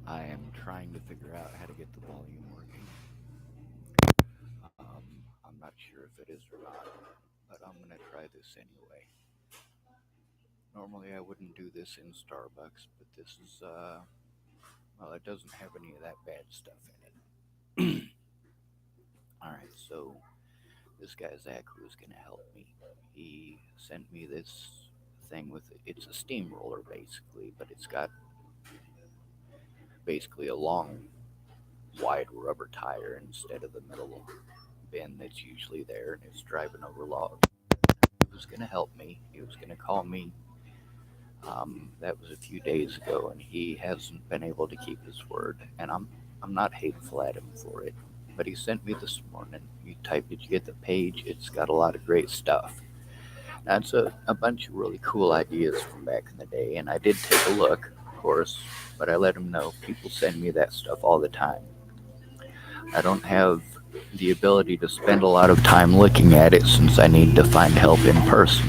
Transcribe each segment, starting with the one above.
I am trying to figure out how to get the volume working. I'm not sure if it is or not, but I'm going to try this anyway. Normally, I wouldn't do this in Starbucks, but this is, well, it doesn't have any of that bad stuff in it. Alright, so this guy Zach, who's going to help me, he sent me this thing with it's a steamroller basically, but it's got basically a long, wide rubber tire instead of the middle bin that's usually there, and it's driving over logs. He was going to help me. He was going to call me. That was a few days ago, and he hasn't been able to keep his word. And I'm not hateful at him for it. But he sent me this morning. You type, did you get the page? It's got a lot of great stuff. That's a bunch of really cool ideas from back in the day, and I did take a look, of course, but I let him know people send me that stuff all the time. I don't have the ability to spend a lot of time looking at it since I need to find help in person.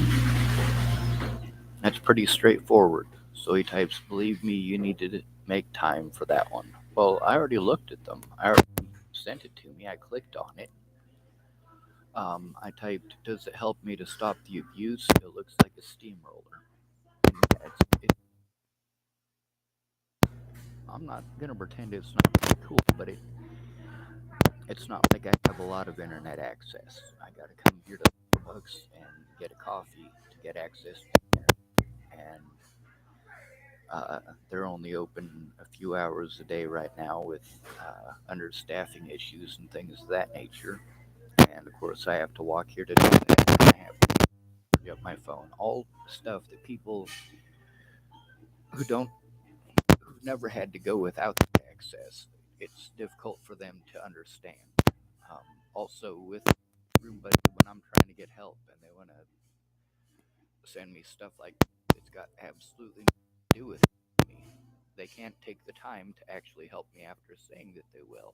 That's pretty straightforward. So he types, believe me, you need to make time for that one. Well, I already looked at them. I already sent it to me. I clicked on it. I typed, does it help me to stop the abuse? It looks like a steamroller. And yeah, I'm not going to pretend it's not really cool, but it's not like I have a lot of internet access. I got to come here to Starbucks and get a coffee to get access to internet. And Uh, they're only open a few hours a day right now with understaffing issues and things of that nature. And of course, I have to walk here to do that. I have to charge up my phone. All stuff that people who don't, who've never had to go without the access, it's difficult for them to understand. Um, Also, with everybody, when I'm trying to get help and they want to send me stuff like it's got absolutely nothing to do with me. They can't take the time to actually help me after saying that they will.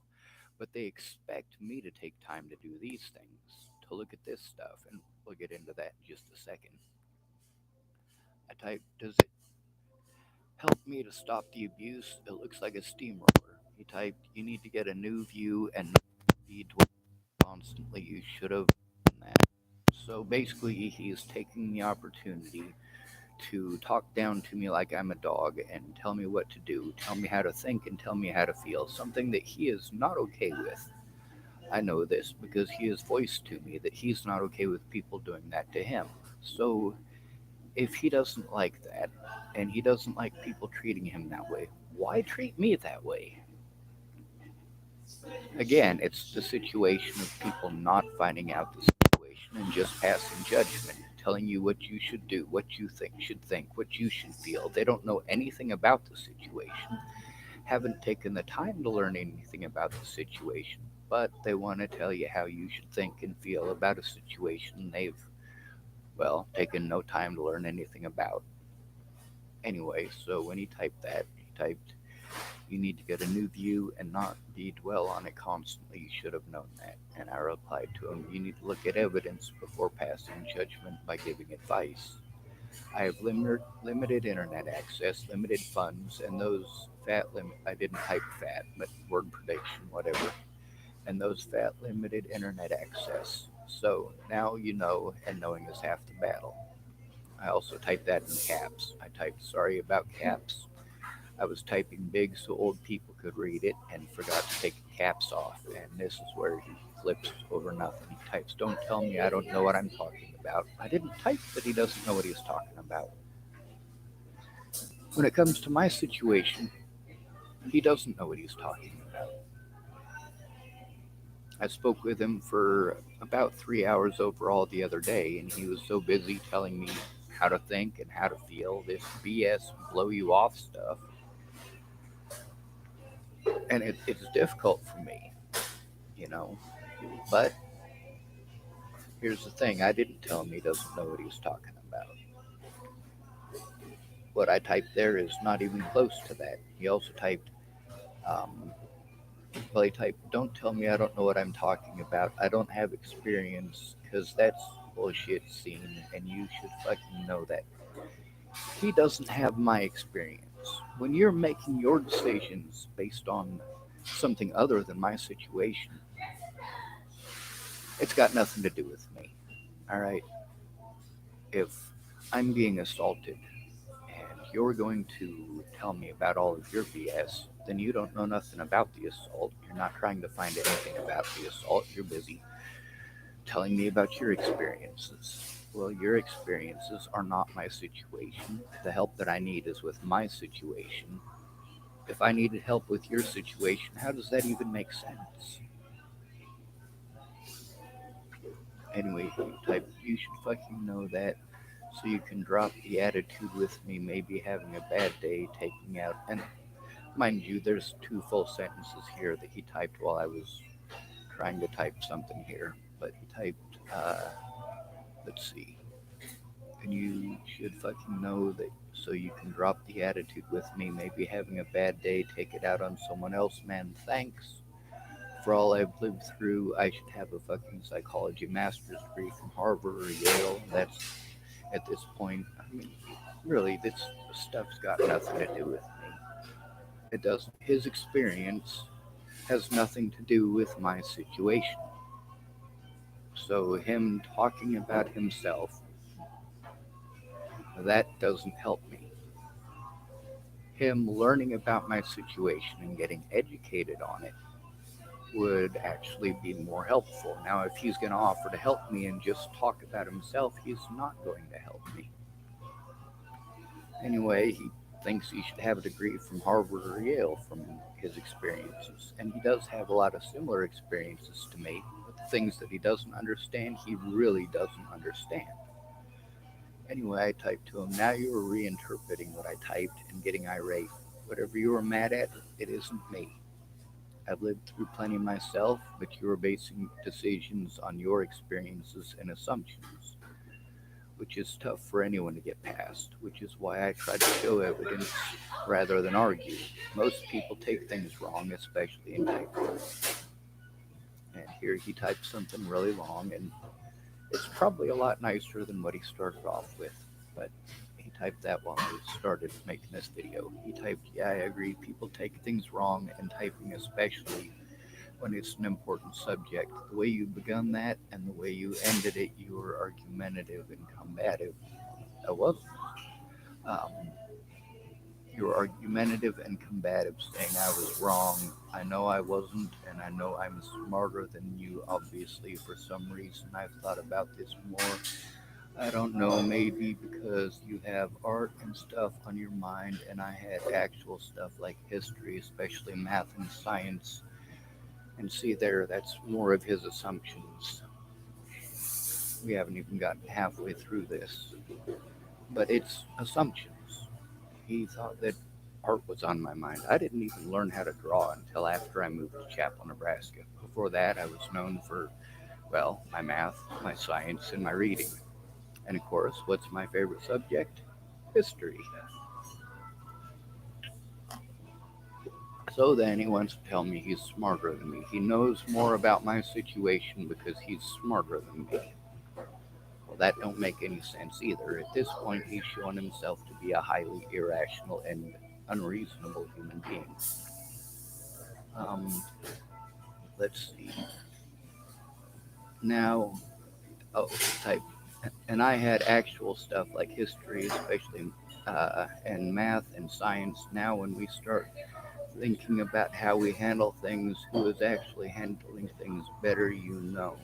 But they expect me to take time to do these things, to look at this stuff, and we'll get into that in just a second. I type, does it help me to stop the abuse? It looks like a steamroller. He typed, you need to get a new view and not be dwelling constantly. You should have done that. So basically, he's taking the opportunity to talk down to me like I'm a dog and tell me what to do, tell me how to think, and tell me how to feel, something that he is not okay with. I know this because he has voiced to me that he's not okay with people doing that to him. So if he doesn't like that and he doesn't like people treating him that way, why treat me that way? Again, it's the situation of people not finding out the situation and just passing judgment, telling you what you should do, what you think, what you should feel. They don't know anything about the situation, haven't taken the time to learn anything about the situation, but they want to tell you how you should think and feel about a situation they've, well, taken no time to learn anything about. Anyway, so when he typed that, he typed, you need to get a new view and not be dwell on it constantly. You should have known that. And I replied to him, you need to look at evidence before passing judgment by giving advice. I have limited internet access, limited funds, and those fat limit. I didn't type fat, but word prediction, whatever. And those fat limited internet access. So now you know, and knowing is half the battle. I also typed that in caps. I typed sorry about caps. I was typing big so old people could read it and forgot to take the caps off. And this is where he flips over nothing. He types, don't tell me I don't know what I'm talking about. I didn't type that he doesn't know what he's talking about. When it comes to my situation, he doesn't know what he's talking about. I spoke with him for about 3 hours overall the other day, and he was so busy telling me how to think and how to feel, this BS blow you off stuff. And it's difficult for me, you know. But here's the thing, I didn't tell him he doesn't know what he's talking about. What I typed there is not even close to that. He also typed, um, well, he typed, don't tell me I don't know what I'm talking about. I don't have experience, because that's bullshit scene, and you should fucking know that. He doesn't have my experience. When you're making your decisions based on something other than my situation, it's got nothing to do with me. All right? If I'm being assaulted and you're going to tell me about all of your BS, then you don't know nothing about the assault. You're not trying to find anything about the assault. You're busy telling me about your experiences. Well, your experiences are not my situation. The help that I need is with my situation. If I needed help with your situation, how does that even make sense? Anyway, type, you should fucking know that so you can drop the attitude with me, maybe having a bad day, taking out. And mind you, there's two full sentences here that he typed while I was trying to type something here. But he typed, let's see, and you should fucking know that so you can drop the attitude with me, maybe having a bad day, take it out on someone else, man. Thanks for all I've lived through. I should have a fucking psychology master's degree from Harvard or Yale. That's at this point. I mean, really, this stuff's got nothing to do with me. It doesn't. His experience has nothing to do with my situation. So him talking about himself, that doesn't help me. Him learning about my situation and getting educated on it would actually be more helpful. Now, if he's going to offer to help me and just talk about himself, he's not going to help me. Anyway, he thinks he should have a degree from Harvard or Yale from his experiences. And he does have a lot of similar experiences to me, but the things that he doesn't understand, he really doesn't understand. Anyway, I typed to him, now you are reinterpreting what I typed and getting irate. Whatever you are mad at, it isn't me. I've lived through plenty myself, but you are basing decisions on your experiences and assumptions, which is tough for anyone to get past, which is why I try to show evidence rather than argue. Most people take things wrong, especially in typing. And here he typed something really long, and it's probably a lot nicer than what he started off with, but he typed that while I started making this video. He typed, yeah, I agree, people take things wrong, and typing especially when it's an important subject. The way you begun that and the way you ended it, you were argumentative and combative. I wasn't. Um, you were argumentative and combative, saying I was wrong. I know I wasn't, and I know I'm smarter than you, obviously. For some reason, I've thought about this more. I don't know, maybe because you have art and stuff on your mind, and I had actual stuff like history, especially math and science. And see there, that's more of his assumptions. We haven't even gotten halfway through this, but it's assumptions. He thought that art was on my mind. I didn't even learn how to draw until after I moved to Chapel, Nebraska. Before that, I was known for, well, my math, my science, and my reading. And of course, what's my favorite subject? History. So then he wants to tell me he's smarter than me. He knows more about my situation because he's smarter than me. Well, that don't make any sense either. At this point, he's shown himself to be a highly irrational and unreasonable human being. Um, let's see. Now, oh, type. And I had actual stuff like history, especially, and math and science. Now, when we start thinking about how we handle things, who is actually handling things better, you know.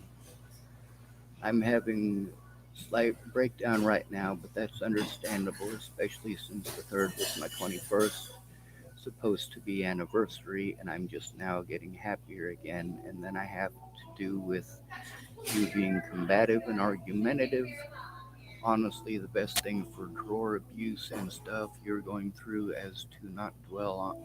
I'm having slight breakdown right now, but that's understandable, especially since the third was my 21st supposed to be anniversary, and I'm just now getting happier again. And then I have to do with you being combative and argumentative. Honestly, the best thing for drawer abuse and stuff you're going through is to not dwell on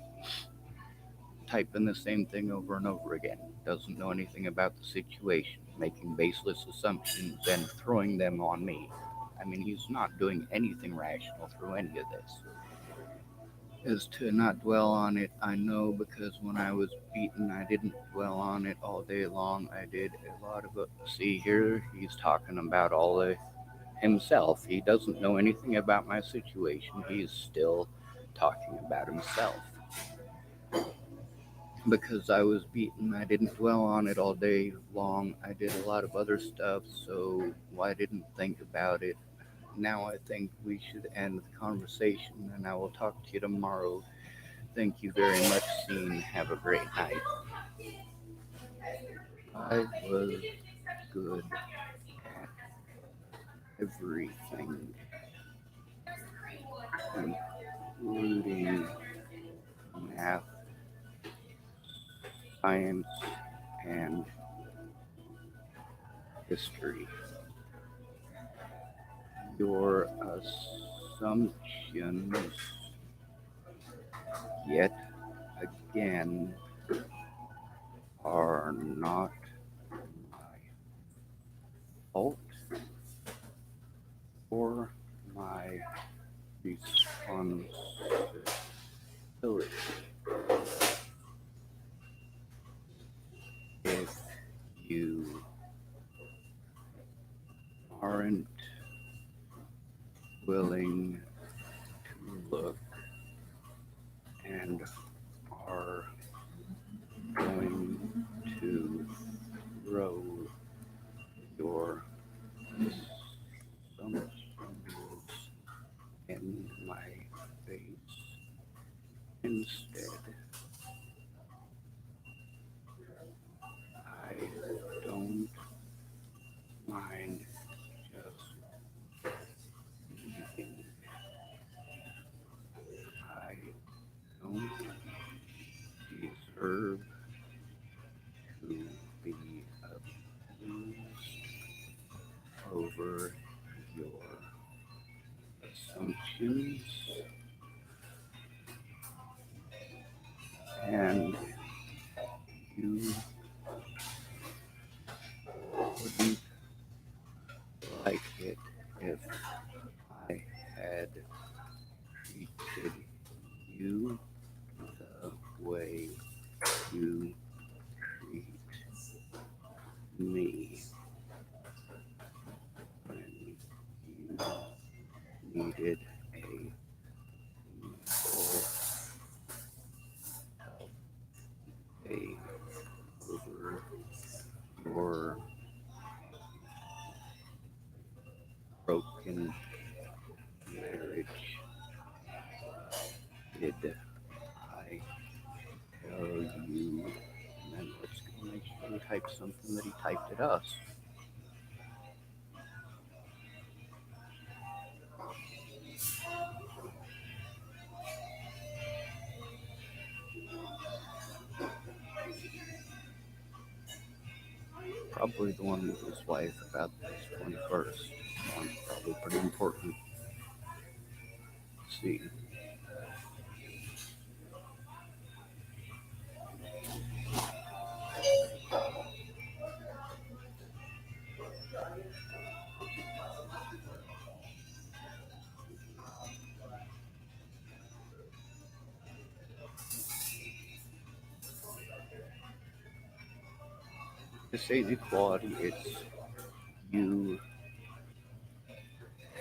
typing the same thing over and over again. Doesn't know anything about the situation, making baseless assumptions and throwing them on me. I mean, he's not doing anything rational through any of this. Is to not dwell on it, I know, because when I was beaten, I didn't dwell on it all day long. I did a lot of it. See, here he's talking about all the himself. He doesn't know anything about my situation. He's still talking about himself. Because I was beaten, I didn't dwell on it all day long. I did a lot of other stuff, so I didn't think about it. Now I think we should end the conversation, and I will talk to you tomorrow. Thank you very much, Scene. Have a great night. I was good at everything, including math, science, and history. Your assumptions, yet again, are not my fault or my responsibility. If you aren't willing to look and are going to throw your assumptions in my face instead, I don't mind just leaving. I don't deserve to be abused over your assumptions, and you wouldn't like it if I had treated you the way you treat me when you needed a meaningful day over your broken marriage. Did I tell you? And then let's go make sure he typed something that he typed at us. Probably the one with his wife about this 21st. Probably pretty important. Let's see. To say equality, it's you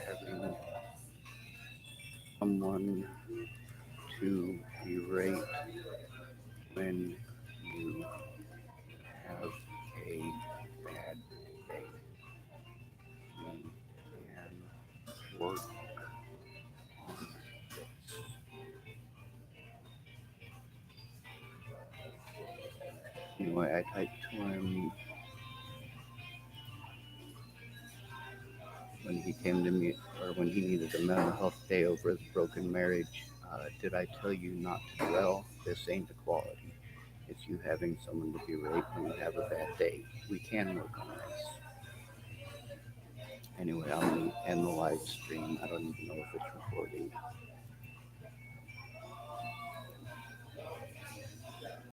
having someone to berate when you have a bad day. We can work on this. Anyway, I typed to him when he came to me, or when he needed a mental health day over his broken marriage. Did I tell you not to dwell? This ain't equality. It's you having someone to berate when you have a bad day. We can work on this. Anyway, I'll end the live stream. I don't even know if it's recording.